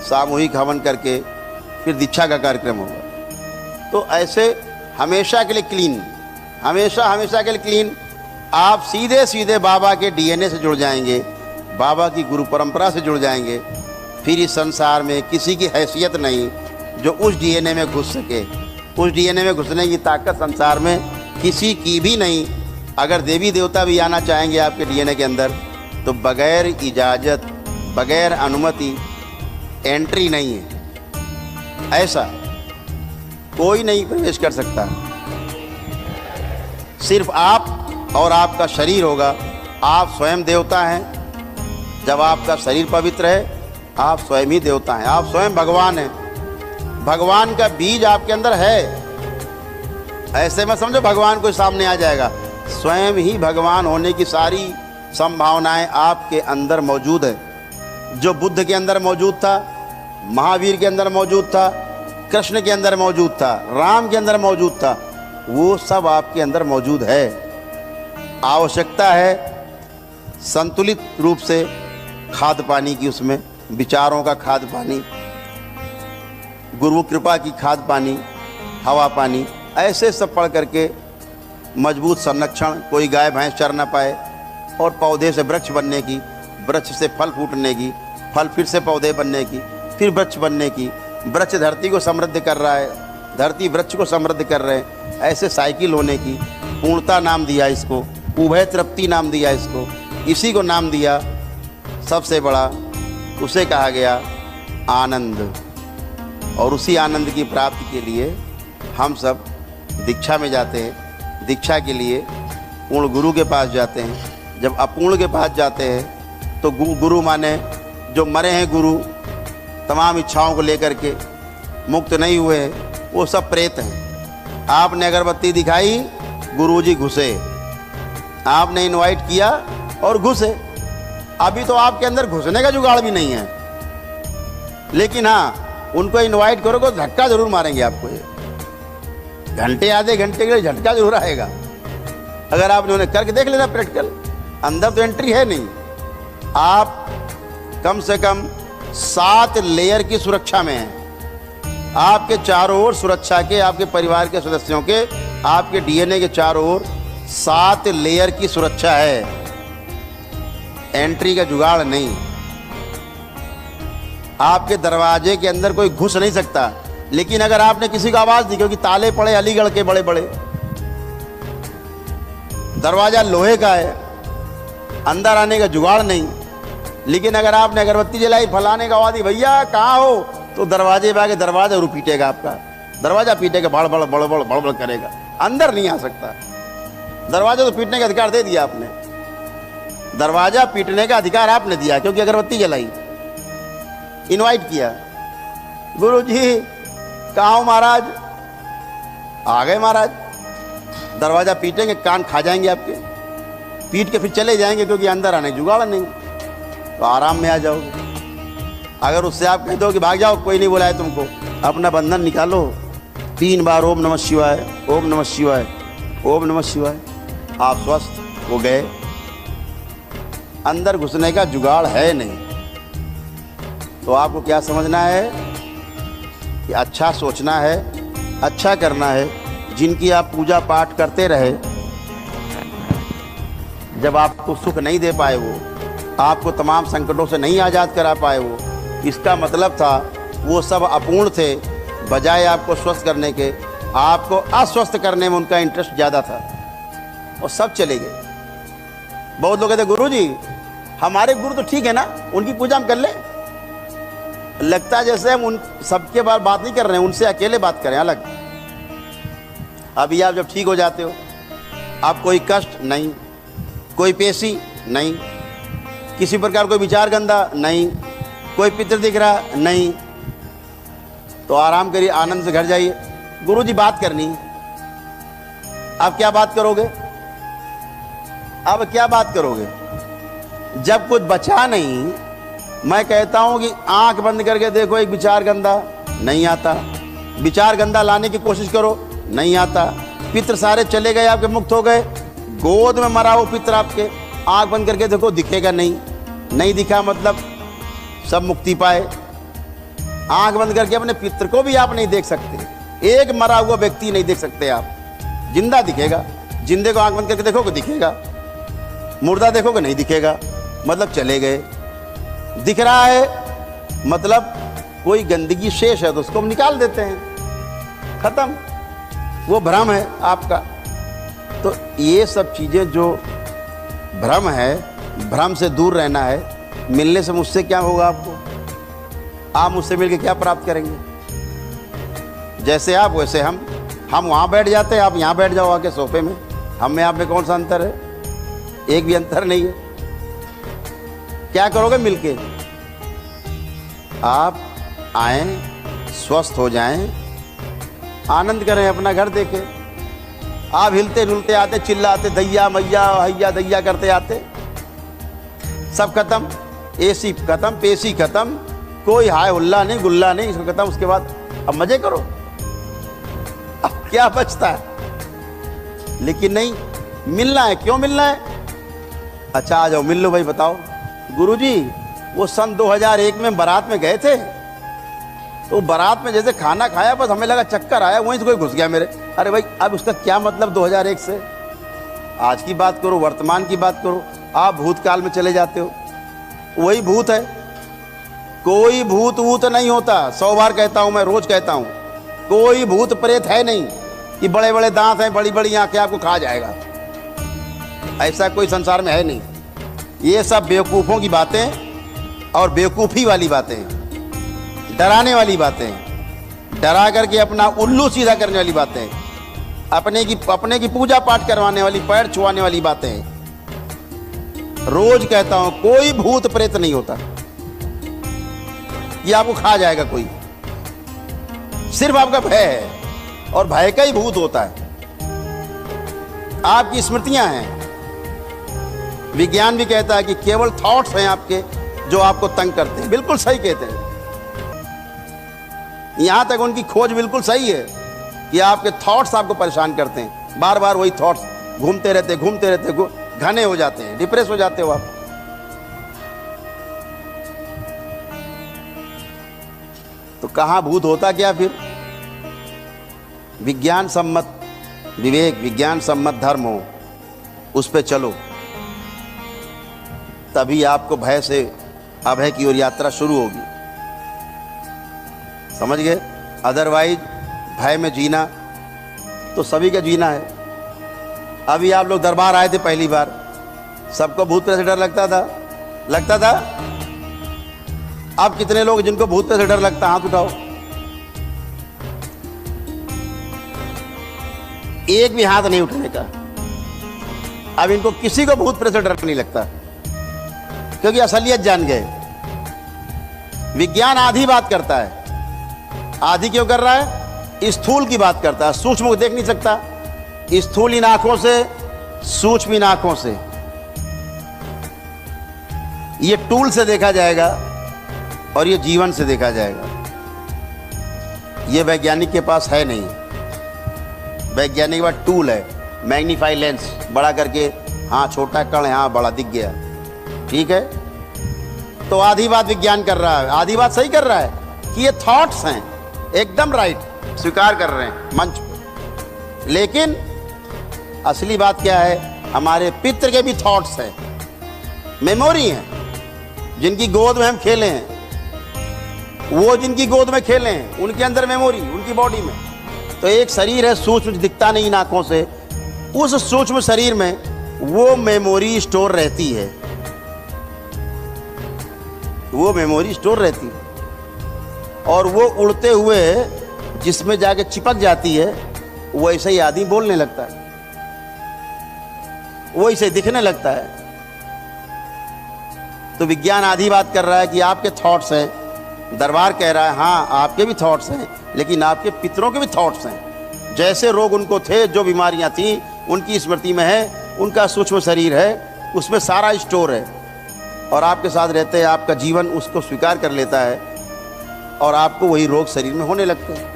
सामूहिक हवन करके फिर दीक्षा का कार्यक्रम होगा। तो ऐसे हमेशा के लिए क्लीन, हमेशा के लिए क्लीन। आप सीधे सीधे बाबा के डीएनए से जुड़ जाएंगे, बाबा की गुरु परंपरा से जुड़ जाएंगे। फिर इस संसार में किसी की हैसियत नहीं जो उस डीएनए में घुस सके। उस डीएनए में घुसने की ताकत संसार में किसी की भी नहीं। अगर देवी देवता भी आना चाहेंगे आपके डीएनए के अंदर तो बगैर इजाज़त, बगैर अनुमति एंट्री नहीं है। ऐसा कोई नहीं प्रवेश कर सकता। सिर्फ आप और आपका शरीर होगा। आप स्वयं देवता हैं। जब आपका शरीर पवित्र है आप स्वयं ही देवता हैं, आप स्वयं भगवान हैं। भगवान का बीज आपके अंदर है। ऐसे मत समझो भगवान कोई सामने आ जाएगा। स्वयं ही भगवान होने की सारी संभावनाएं आपके अंदर मौजूद है। जो बुद्ध के अंदर मौजूद था, महावीर के अंदर मौजूद था, कृष्ण के अंदर मौजूद था, राम के अंदर मौजूद था, वो सब आपके अंदर मौजूद है। आवश्यकता है संतुलित रूप से खाद पानी की, उसमें विचारों का खाद पानी, गुरु कृपा की खाद पानी, हवा पानी, ऐसे सब पढ़ करके मजबूत संरक्षण, कोई गाय भैंस चर न पाए, और पौधे से वृक्ष बनने की, वृक्ष से फल फूटने की, फल फिर से पौधे बनने की, फिर वृक्ष बनने की। वृक्ष धरती को समृद्ध कर रहा है, धरती वृक्ष को समृद्ध कर रहे हैं। ऐसे साइकिल होने की। पूर्णता नाम दिया इसको, उभय तृप्ति नाम दिया इसको, इसी को नाम दिया सबसे बड़ा, उसे कहा गया आनंद। और उसी आनंद की प्राप्ति के लिए हम सब दीक्षा में जाते हैं। दीक्षा के लिए पूर्ण गुरु के पास जाते हैं। जब अपूर्ण के पास जाते हैं तो गुरु माने जो मरे हैं गुरु, तमाम इच्छाओं को लेकर के मुक्त नहीं हुए हैं, वो सब प्रेत हैं। आपने अगरबत्ती दिखाई, गुरुजी घुसे। आपने इनवाइट किया और घुसे। अभी तो आपके अंदर घुसने का जुगाड़ भी नहीं है, लेकिन हाँ, उनको इनवाइट करोगे तो धक्का जरूर मारेंगे आपको। ये घंटे आधे घंटे के लिए झटका जरूर आएगा। अगर आपने उन्हें करके देख लेना प्रैक्टिकल, अंदर तो एंट्री है नहीं। आप कम से कम 7 लेयर की सुरक्षा में हैं। आपके चारों ओर सुरक्षा के, आपके परिवार के सदस्यों के, आपके डीएनए के चारों ओर 7 लेयर की सुरक्षा है। एंट्री का जुगाड़ नहीं। आपके दरवाजे के अंदर कोई घुस नहीं सकता। लेकिन अगर आपने किसी को आवाज दी, क्योंकि ताले पड़े अलीगढ़ के बड़े बड़े, दरवाजा लोहे का है, अंदर आने का जुगाड़ नहीं। लेकिन अगर आपने अगरबत्ती जलाई, फलाने का आवाज दी, भैया कहाँ हो, तो दरवाजे पे आके दरवाजा जरूर पीटेगा। आपका दरवाजा पीटेगा, बड़ बड़ करेगा, अंदर नहीं आ सकता। दरवाजा तो पीटने का अधिकार दे दिया आपने। दरवाजा पीटने का अधिकार आपने दिया, क्योंकि अगरबत्ती जलाई, इनवाइट किया। गुरु जी कहाँ हो महाराज? आ गए महाराज। दरवाजा पीटेंगे, कान खा जाएंगे आपके, पीट के फिर चले जाएंगे, क्योंकि अंदर आने जुगाड़ नहीं। तो आराम में आ जाओगे। अगर उससे आप कहते हो कि भाग जाओ, कोई नहीं बुलाए तुमको, अपना बंधन निकालो, 3 बार ओम नमः शिवाय, ओम नमः शिवाय, ओम नमः शिवाय, आप स्वस्थ हो गए। अंदर घुसने का जुगाड़ है नहीं। तो आपको क्या समझना है कि अच्छा सोचना है, अच्छा करना है। जिनकी आप पूजा पाठ करते रहे, जब आपको सुख नहीं दे पाए, वो आपको तमाम संकटों से नहीं आज़ाद करा पाए, वो इसका मतलब था वो सब अपूर्ण थे। बजाय आपको स्वस्थ करने के, आपको अस्वस्थ करने में उनका इंटरेस्ट ज़्यादा था, और सब चले गए। बहुत लोग कहते गुरु जी हमारे गुरु तो ठीक है ना, उनकी पूजा हम कर लें। लगता है जैसे हम उन सबके बारे बात नहीं कर रहे हैं, उनसे अकेले बात करें अलग। अभी आप जब ठीक हो जाते हो, आप कोई कष्ट नहीं, कोई पेशी नहीं, किसी प्रकार कोई विचार गंदा नहीं, कोई पितर दिख रहा नहीं, तो आराम करिए, आनंद से घर जाइए। गुरु जी बात करनी है। आप क्या बात करोगे? अब क्या बात करोगे जब कुछ बचा नहीं? मैं कहता हूं कि आंख बंद करके देखो, एक विचार गंदा नहीं आता। विचार गंदा लाने की कोशिश करो, नहीं आता। पितर सारे चले गए, आपके मुक्त हो गए। गोद में मरा वो पितर आपके, आंख बंद करके देखो, दिखेगा नहीं। नहीं दिखा मतलब सब मुक्ति पाए। आंख बंद करके अपने पितर को भी आप नहीं देख सकते। एक मरा हुआ व्यक्ति नहीं देख सकते आप, जिंदा दिखेगा। जिंदे को आंख बंद करके देखोगे दिखेगा, मुर्दा देखोगे नहीं दिखेगा, मतलब चले गए। दिख रहा है मतलब कोई गंदगी शेष है तो उसको हम निकाल देते हैं, खत्म, वो भ्रम है आपका। तो ये सब चीज़ें जो भ्रम है, भ्रम से दूर रहना है। मिलने से मुझसे क्या होगा आपको? आप मुझसे मिलके क्या प्राप्त करेंगे? जैसे आप वैसे हम वहाँ बैठ जाते हैं, आप यहाँ बैठ जाओ आके सोफे में। हम में आप में कौन सा अंतर है? एक भी अंतर नहीं है। क्या करोगे मिलके? आप आए, स्वस्थ हो जाएं, आनंद करें, अपना घर देखें। आप हिलते डुलते आते, चिल्लाते दैया मैया हैया दैया करते आते, सब खत्म, एसी खत्म, पेशी खत्म, कोई हाय हुल्ला नहीं, गुल्ला नहीं, सब खत्म। उसके बाद अब मजे करो, अब क्या बचता है? लेकिन नहीं, मिलना है। क्यों मिलना है? अच्छा आ जाओ मिल लो भाई, बताओ। गुरुजी वो सन 2001 में बारात में गए थे, तो बारात में जैसे खाना खाया बस हमें लगा चक्कर आया, वहीं से कोई घुस गया मेरे। अरे भाई अब उसका क्या मतलब 2001 से? आज की बात करो, वर्तमान की बात करो। आप भूतकाल में चले जाते हो, वही भूत है। कोई भूत वूत नहीं होता। 100 बार कहता हूं मैं, रोज कहता हूं, कोई भूत प्रेत है नहीं कि बड़े बड़े दांत हैं, बड़ी बड़ी आंखें, आपको खा जाएगा। ऐसा कोई संसार में है नहीं। ये सब बेवकूफ़ों की बातें और बेवकूफ़ी वाली बातें, डराने वाली बातें, डरा करके अपना उल्लू सीधा करने वाली बातें, अपने की पूजा पाठ करवाने वाली, पैर छुआने वाली बातें। रोज कहता हूं कोई भूत प्रेत नहीं होता, ये आपको खा जाएगा कोई। सिर्फ आपका भय है, और भय का ही भूत होता है। आपकी स्मृतियां हैं। विज्ञान भी कहता है कि केवल थॉट्स हैं आपके जो आपको तंग करते हैं। बिल्कुल सही कहते हैं। यहां तक उनकी खोज बिल्कुल सही है कि आपके थॉट्स आपको परेशान करते हैं। बार बार वही थॉट्स घूमते रहते, घने हो जाते हैं, डिप्रेस हो जाते हो आप। तो कहां भूत होता क्या फिर? विज्ञान सम्मत विवेक, विज्ञान सम्मत धर्म हो, उस पे चलो, तभी आपको भय से अभय की ओर यात्रा शुरू होगी। समझ गए? अदरवाइज भय में जीना तो सभी का जीना है। अभी आप लोग दरबार आए थे पहली बार, सबको भूत प्रेत से डर लगता था। अब कितने लोग जिनको भूत प्रेत से डर लगता, हाथ उठाओ। एक भी हाथ नहीं उठने का। अब इनको किसी को भूत प्रेत से डर नहीं लगता, क्योंकि असलियत जान गए। विज्ञान आधी बात करता है। आधी क्यों कर रहा है? स्थूल की बात करता है, सूक्ष्म को देख नहीं सकता। स्थूल इन आंखों से, सूक्ष्म इन आंखों से। ये टूल से देखा जाएगा और ये जीवन से देखा जाएगा। ये वैज्ञानिक के पास है नहीं। वैज्ञानिक के पास टूल है, मैग्नीफाई लेंस, बड़ा करके, हाँ छोटा कण है, हाँ बड़ा दिख गया, ठीक है। तो आधी बात विज्ञान कर रहा है, आधी बात सही कर रहा है कि ये थॉट्स हैं, एकदम राइट, स्वीकार कर रहे हैं मंच पे। लेकिन असली बात क्या है? हमारे पितृ के भी थॉट्स हैं, मेमोरी हैं, जिनकी गोद में हम खेले हैं। वो जिनकी गोद में खेले हैं उनके अंदर मेमोरी, उनकी बॉडी में। तो एक शरीर है सूक्ष्म, दिखता नहीं इन आंखों से। उस सूक्ष्म शरीर में वो मेमोरी स्टोर रहती है, वो मेमोरी स्टोर रहती है। और वो उड़ते हुए जिसमें जाके चिपक जाती है, वो ऐसे ही आदमी बोलने लगता है, वो ऐसे दिखने लगता है। तो विज्ञान आधी बात कर रहा है कि आपके थॉट्स हैं। दरबार कह रहा है हाँ आपके भी थॉट्स हैं, लेकिन आपके पितरों के भी थॉट्स हैं। जैसे रोग उनको थे, जो बीमारियां थी, उनकी स्मृति में है, उनका सूक्ष्म शरीर है, उसमें सारा स्टोर है। और आपके साथ रहते हैं, आपका जीवन उसको स्वीकार कर लेता है और आपको वही रोग शरीर में होने लगते हैं।